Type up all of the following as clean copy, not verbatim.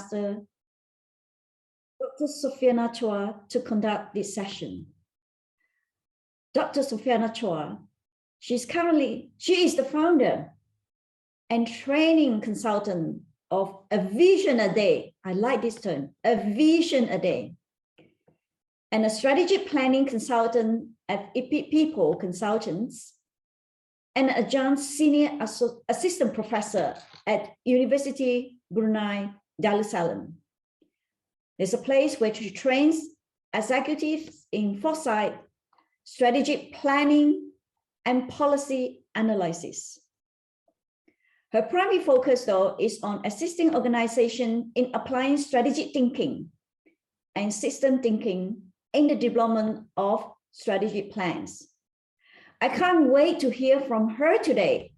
Master, Dr. Sophiana Chua, to conduct this session. Dr. Sophiana Chua, she is the founder and training consultant of AVisionADay. I like this term, AVisionADay, and a strategic planning consultant at EPIPeople Consultants, and Adjunct Senior Assistant Professor at Universiti Brunei Darussalam. There's a place where she trains executives in foresight, strategic planning, and policy analysis. Her primary focus, though, is on assisting organizations in applying strategic thinking and system thinking in the development of strategic plans. I can't wait to hear from her today.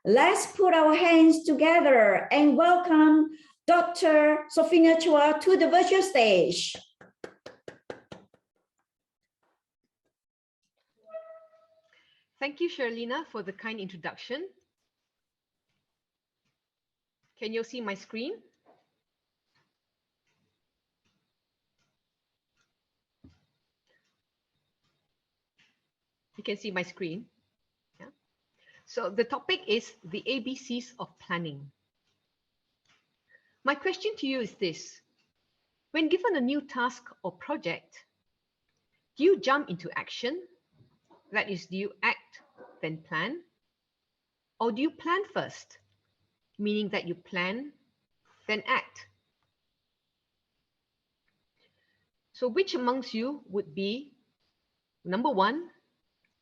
Let's put our hands together and welcome Dr. Sophiana Chua to the virtual stage. Thank you, Sherlina, for the kind introduction. Can you see my screen? You can see my screen. Yeah. So the topic is the ABCs of planning. My question to you is this: when given a new task or project, do you jump into action? That is, do you act, then plan? Or do you plan first, meaning that you plan, then act? So which amongst you would be number 1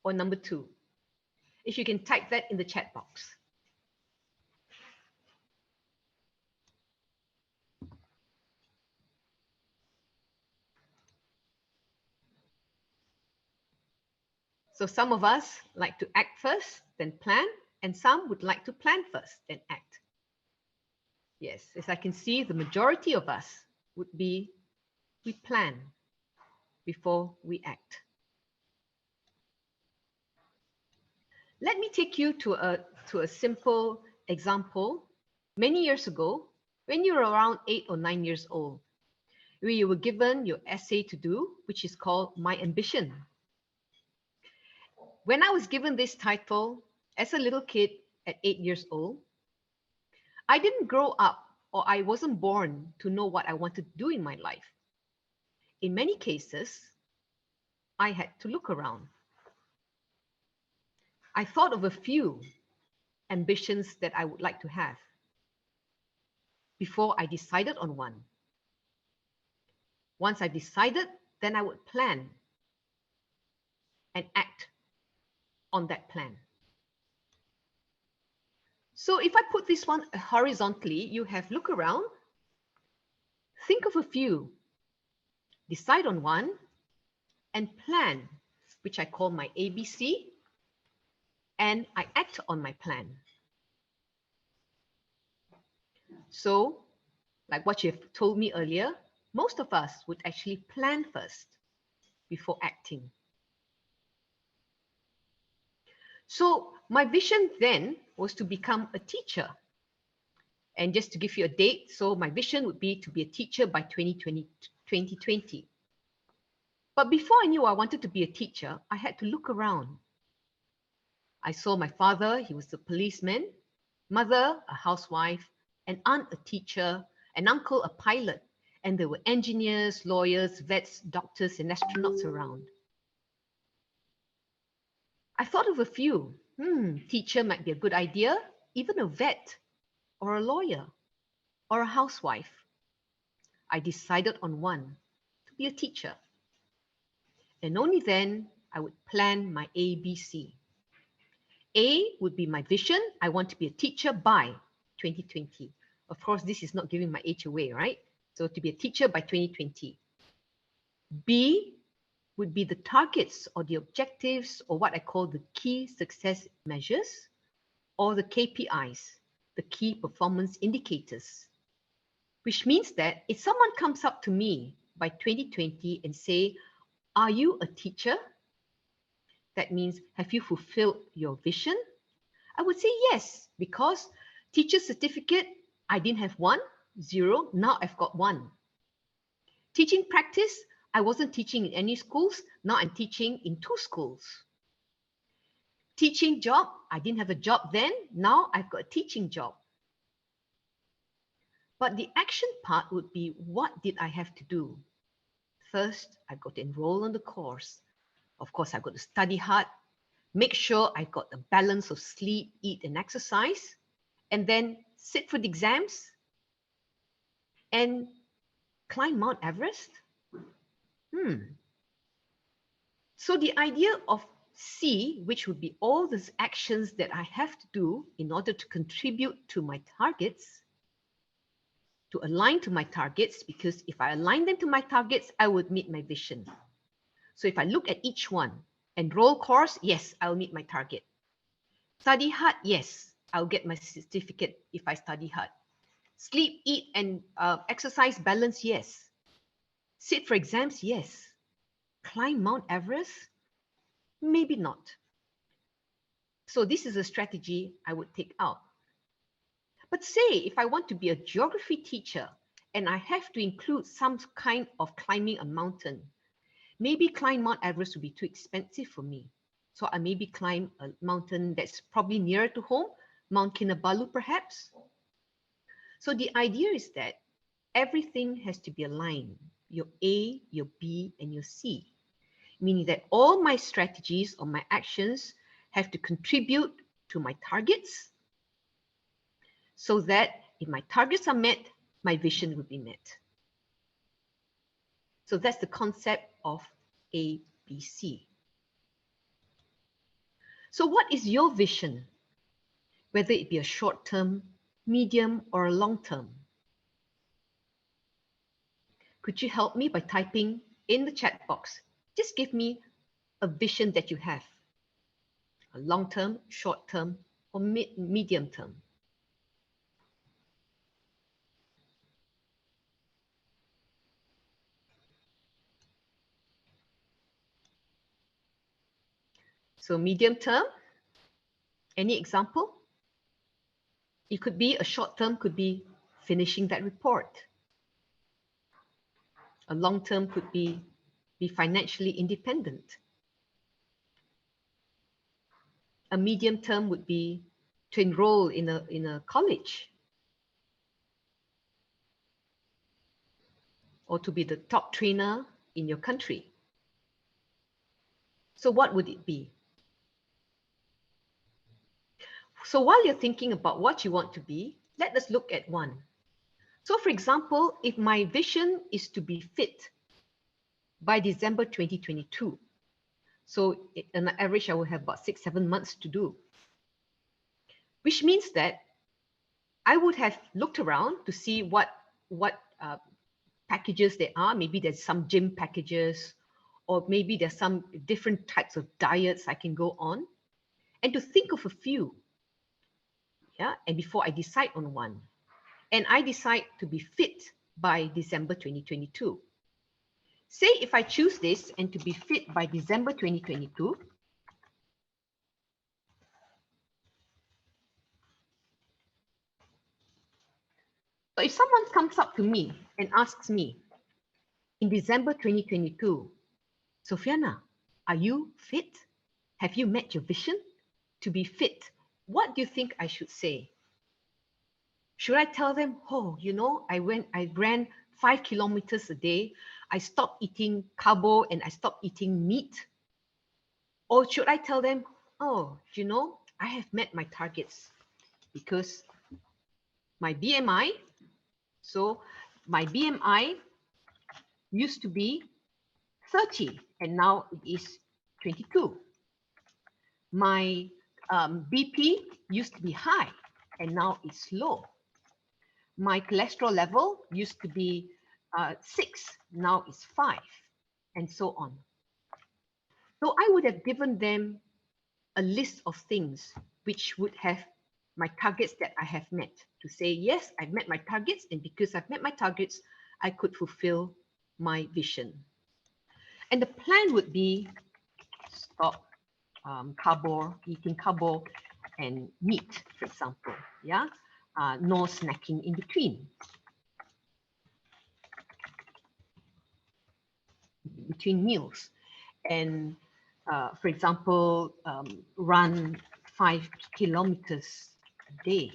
or number 2? If you can type that in the chat box. So some of us like to act first, then plan, and some would like to plan first, then act. Yes, as I can see, the majority of us would be, we plan before we act. Let me take you to a simple example. Many years ago, when you were around 8 or 9 years old, where you were given your essay to do, which is called My Ambition. When I was given this title as a little kid at 8 years old, I didn't grow up, or I wasn't born to know what I wanted to do in my life. In many cases, I had to look around. I thought of a few ambitions that I would like to have before I decided on one. Once I decided, then I would plan and act on that plan. So if I put this one horizontally, you have look around, think of a few, decide on one, and plan, which I call my ABC, and I act on my plan. So, like what you have told me earlier, most of us would actually plan first before acting. So my vision then was to become a teacher. And just to give you a date, so my vision would be to be a teacher by 2020. But before I knew I wanted to be a teacher, I had to look around. I saw my father, he was a policeman, mother, a housewife, an aunt, a teacher, an uncle, a pilot, and there were engineers, lawyers, vets, doctors, and astronauts around. I thought of a few. Teacher might be a good idea, even a vet, or a lawyer, or a housewife. I decided on one, to be a teacher. And only then I would plan my ABC. A would be my vision. I want to be a teacher by 2020. Of course, this is not giving my age away, right? So to be a teacher by 2020. B would be the targets or the objectives, or what I call the key success measures, or the KPIs, the key performance indicators. Which means that if someone comes up to me by 2020 and say, are you a teacher? That means, have you fulfilled your vision? I would say yes, because teacher certificate, I didn't have one, 0. Now I've got 1. Teaching practice, I wasn't teaching in any schools. Now I'm teaching in 2 schools. Teaching job, I didn't have a job then. Now I've got a teaching job. But the action part would be, what did I have to do? First, I got to enroll on the course. Of course, I got to study hard, make sure I got the balance of sleep, eat, and exercise, and then sit for the exams and climb Mount Everest. So the idea of C, which would be all these actions that I have to do in order to contribute to my targets, to align to my targets, because if I align them to my targets, I would meet my vision. So if I look at each one, enroll course, yes, I'll meet my target. Study hard, yes, I'll get my certificate if I study hard. Sleep, eat, and exercise balance, yes. Sit for exams, yes. Climb Mount Everest? Maybe not. So this is a strategy I would take out. But say if I want to be a geography teacher and I have to include some kind of climbing a mountain, maybe climb Mount Everest would be too expensive for me. So I maybe climb a mountain that's probably nearer to home, Mount Kinabalu perhaps. So the idea is that everything has to be aligned, your A, your B, and your C, meaning that all my strategies or my actions have to contribute to my targets so that if my targets are met, my vision will be met. So that's the concept of ABC. So what is your vision? Whether it be a short term, medium, or a long term? Could you help me by typing in the chat box? Just give me a vision that you have. A long term, short term, or medium term. So medium term, any example? It could be a short term, could be finishing that report. A long term could be financially independent. A medium term would be to enroll in a college, or to be the top trainer in your country. So what would it be? So while you're thinking about what you want to be, let us look at one. So for example, if my vision is to be fit by December 2022, so on average, I will have about 6-7 months to do, which means that I would have looked around to see what packages there are. Maybe there's some gym packages, or maybe there's some different types of diets I can go on, and to think of a few. Yeah, and before I decide on one, and I decide to be fit by December 2022. Say if I choose this and to be fit by December 2022, so if someone comes up to me and asks me in December 2022, Sophiana, are you fit? Have you met your vision to be fit? What do you think I should say? Should I tell them, oh, you know, I ran 5 kilometers a day. I stopped eating carbo and I stopped eating meat. Or should I tell them, oh, you know, I have met my targets because my BMI, so my BMI used to be 30 and now it is 22. My BP used to be high and now it's low. My cholesterol level used to be 6, now it's 5, and so on. So I would have given them a list of things which would have my targets that I have met, to say, yes, I've met my targets, and because I've met my targets, I could fulfill my vision. And the plan would be stop eating carbo and meat, for example. Yeah, no snacking in between. between meals and, for example, run 5 kilometers a day.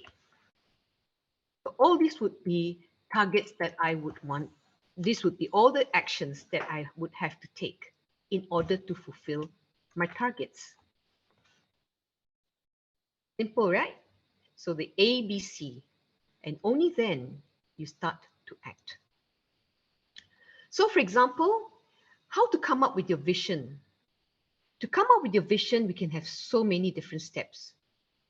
So all these would be targets that I would want. This would be all the actions that I would have to take in order to fulfill my targets. Simple, right? So the ABC, and only then you start to act. So for example, how to come up with your vision. To come up with your vision, we can have so many different steps.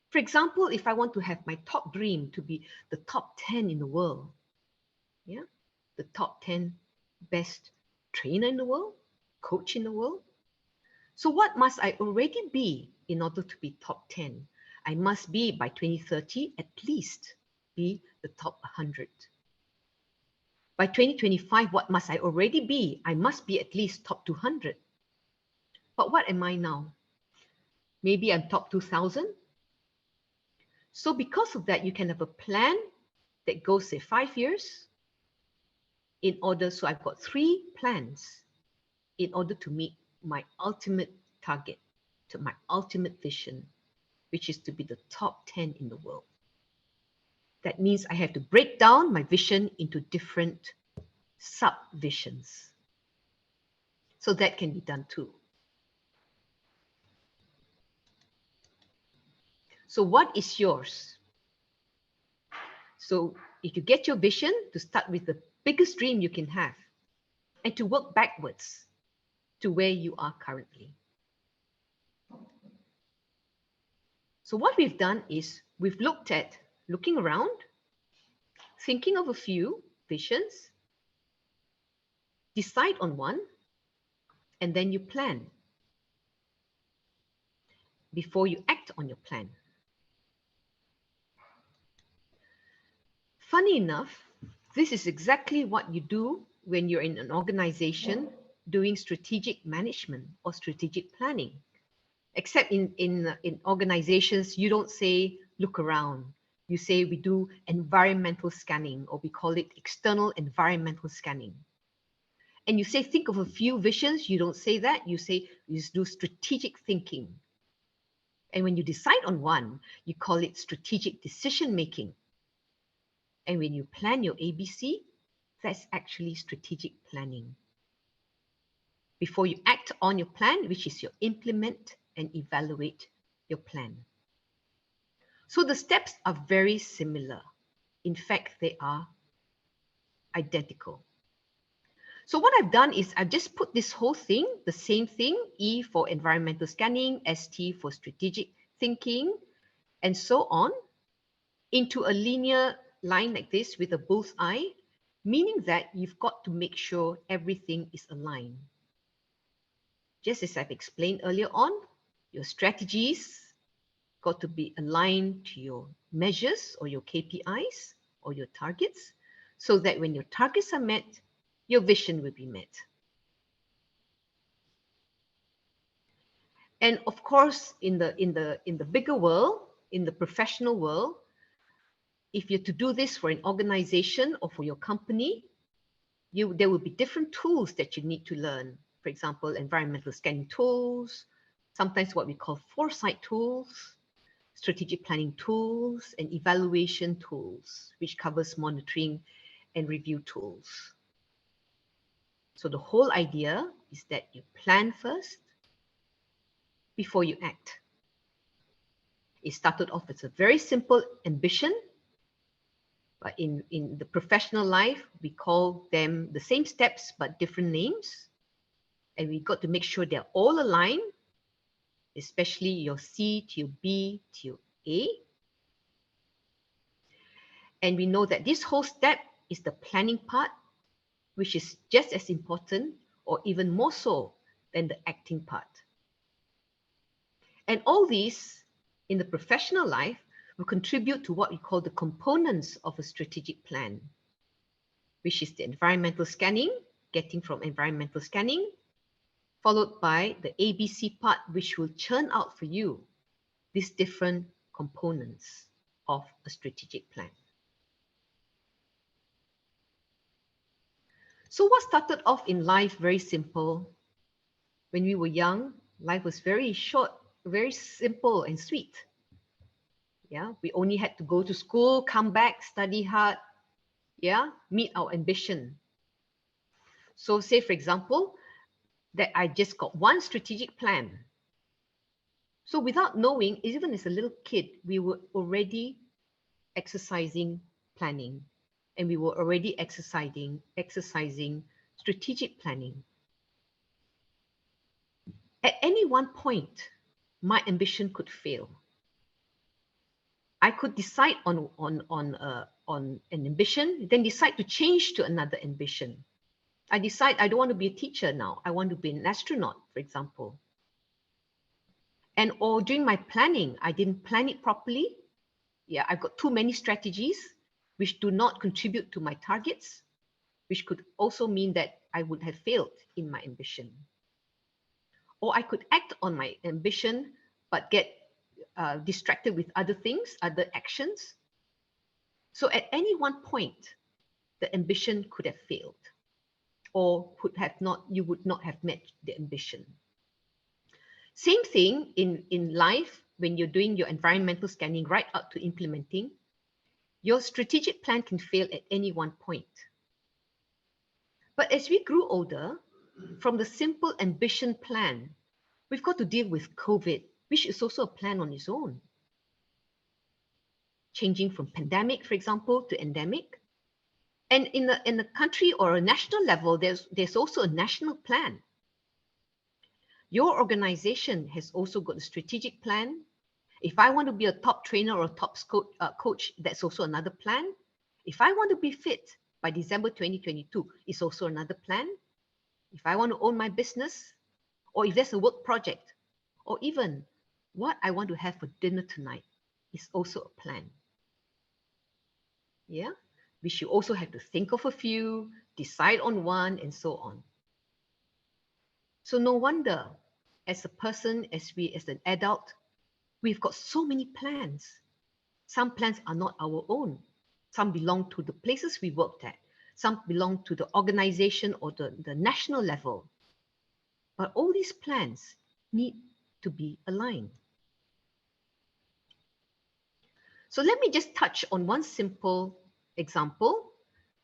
For example, if I want to have my top dream to be the top 10 in the world, yeah, the top 10 best trainer in the world, coach in the world. So what must I already be in order to be top 10? I must be, by 2030, at least be the top 100. By 2025, what must I already be? I must be at least top 200. But what am I now? Maybe I'm top 2000. So because of that, you can have a plan that goes, say, 5 years in order. So I've got 3 plans in order to meet my ultimate target, to my ultimate vision, which is to be the top 10 in the world. That means I have to break down my vision into different sub-visions. So that can be done too. So what is yours? So if you get your vision, to start with the biggest dream you can have and to work backwards to where you are currently. So what we've done is we've looking around, thinking of a few visions, decide on one, and then you plan before you act on your plan. Funny enough, this is exactly what you do when you're in an organization doing strategic management or strategic planning. Except in organizations, you don't say, look around. You say we do environmental scanning, or we call it external environmental scanning. And you say, think of a few visions. You don't say that. You say, you do strategic thinking. And when you decide on one, you call it strategic decision making. And when you plan your ABC, that's actually strategic planning. Before you act on your plan, which is your implement and evaluate your plan. So the steps are very similar. In fact, they are identical. So what I've done is I've just put this whole thing, the same thing, E for environmental scanning, ST for strategic thinking, and so on, into a linear line like this with a bullseye, meaning that you've got to make sure everything is aligned. Just as I've explained earlier on, your strategies got to be aligned to your measures or your KPIs or your targets, so that when your targets are met, your vision will be met. And of course, in the bigger world, in the professional world, if you're to do this for an organization or for your company, there will be different tools that you need to learn. For example, environmental scanning tools, sometimes what we call Foresight tools, strategic planning tools, and evaluation tools, which covers monitoring and review tools. So the whole idea is that you plan first before you act. It started off as a very simple ambition, but in the professional life, we call them the same steps, but different names. And we got to make sure they're all aligned, especially your C to your B to your A. And we know that this whole step is the planning part, which is just as important or even more so than the acting part. And all these in the professional life will contribute to what we call the components of a strategic plan, which is the environmental scanning, getting from environmental scanning, followed by the ABC part, which will churn out for you these different components of a strategic plan. So what started off in life very simple When we were young, life was very short, very simple and sweet. Yeah, we only had to go to school, come back, study hard, yeah, meet our ambition. So say, for example, that I just got one strategic plan. So without knowing, even as a little kid, we were already exercising planning, and we were already exercising strategic planning. At any one point, my ambition could fail. I could decide on an ambition, then decide to change to another ambition. I decide I don't want to be a teacher now. I want to be an astronaut, for example. And or during my planning, I didn't plan it properly. Yeah, I've got too many strategies which do not contribute to my targets, which could also mean that I would have failed in my ambition. Or I could act on my ambition, but get distracted with other things, other actions. So at any one point, the ambition could have failed, or could have not, you would not have met the ambition. Same thing in life, when you're doing your environmental scanning right up to implementing, your strategic plan can fail at any one point. But as we grew older, from the simple ambition plan, we've got to deal with COVID, which is also a plan on its own. Changing from pandemic, for example, to endemic. And in a country or a national level, there's also a national plan. Your organization has also got a strategic plan. If I want to be a top trainer or a top coach, that's also another plan. If I want to be fit by December 2022, it's also another plan. If I want to own my business, or if there's a work project, or even what I want to have for dinner tonight is also a plan. Yeah, we should also have to think of a few, decide on one, and so on. So no wonder, as a person, as an adult, we've got so many plans. Some plans are not our own. Some belong to the places we worked at. Some belong to the organization or the national level. But all these plans need to be aligned. So let me just touch on one simple example,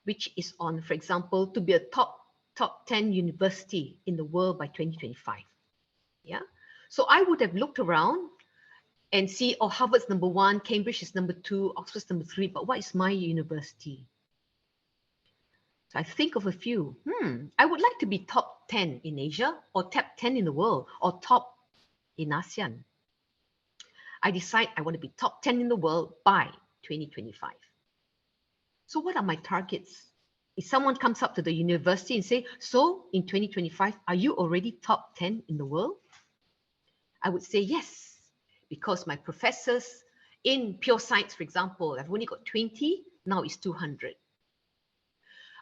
which is on, for example, to be a top 10 university in the world by 2025. Yeah. So I would have looked around and see, oh, Harvard's number 1, Cambridge is number 2, Oxford's number 3, but what is my university? So I think of a few. I would like to be top 10 in Asia, or top 10 in the world, or top in ASEAN. I decide I want to be top 10 in the world by 2025. So what are my targets? If someone comes up to the university and say, so in 2025, are you already top 10 in the world? I would say yes, because my professors in pure science, for example, I've only got 20, now it's 200.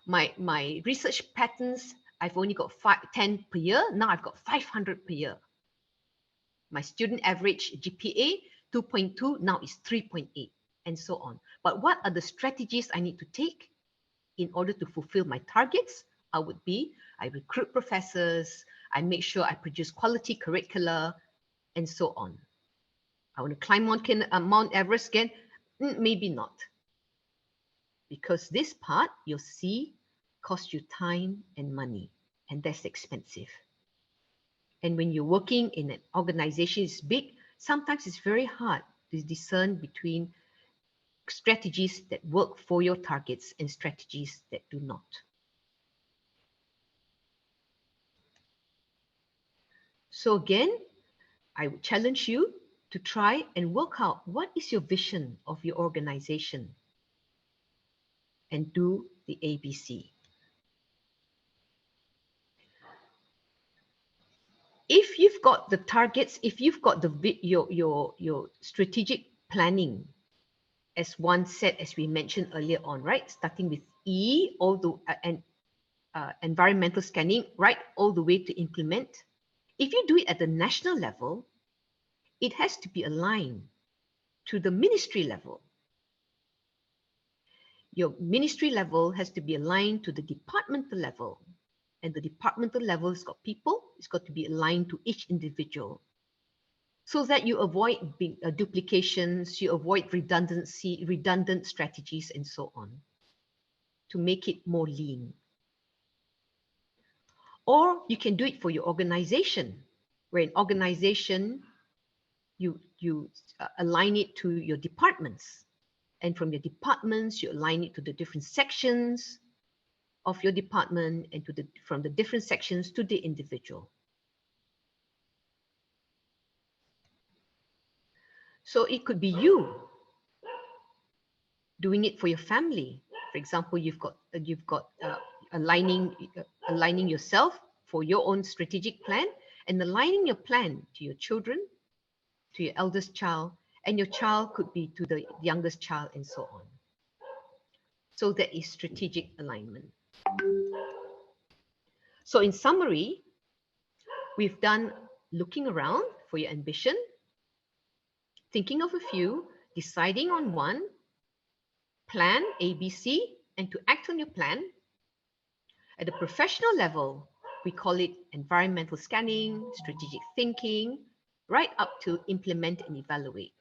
My research patterns, I've only got 10 per year, now I've got 500 per year. My student average GPA, 2.2, now is 3.8, and so on. But what are the strategies I need to take in order to fulfill my targets? I recruit professors, I make sure I produce quality curricula, and so on. I want to climb Mount Everest again? Maybe not. Because this part, you'll see, costs you time and money, and that's expensive. And when you're working in an organization that's big, sometimes it's very hard to discern between strategies that work for your targets and strategies that do not. So again, I would challenge you to try and work out what is your vision of your organization and do the ABC. If you've got the targets, if you've got your strategic planning as one set, as we mentioned earlier on, right? Starting with E, all the environmental scanning, right, all the way to implement. If you do it at the national level, it has to be aligned to the ministry level. Your ministry level has to be aligned to the departmental level. and the departmental level has got people, it's got to be aligned to each individual, so that you avoid duplications, you avoid redundancy, redundant strategies, and so on, to make it more lean. Or you can do it for your organization, where in organization, you align it to your departments. And from your departments, you align it to the different sections of your department, and from the different sections to the individual. So it could be you doing it for your family. For example, you've got aligning yourself for your own strategic plan, and aligning your plan to your children, to your eldest child, and your child could be to the youngest child, and so on. So that is strategic alignment. So in summary, we've done looking around for your ambition, thinking of a few, deciding on one, plan ABC, and to act on your plan. At the professional level, we call it environmental scanning, strategic thinking, right up to implement and evaluate.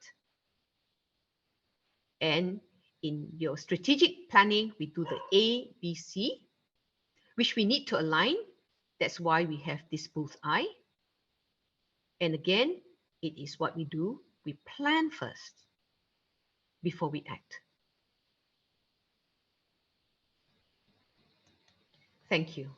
And in your strategic planning, we do the A, B, C, which we need to align. That's why we have this bullseye. And again, it is what we do. We plan first before we act. Thank you.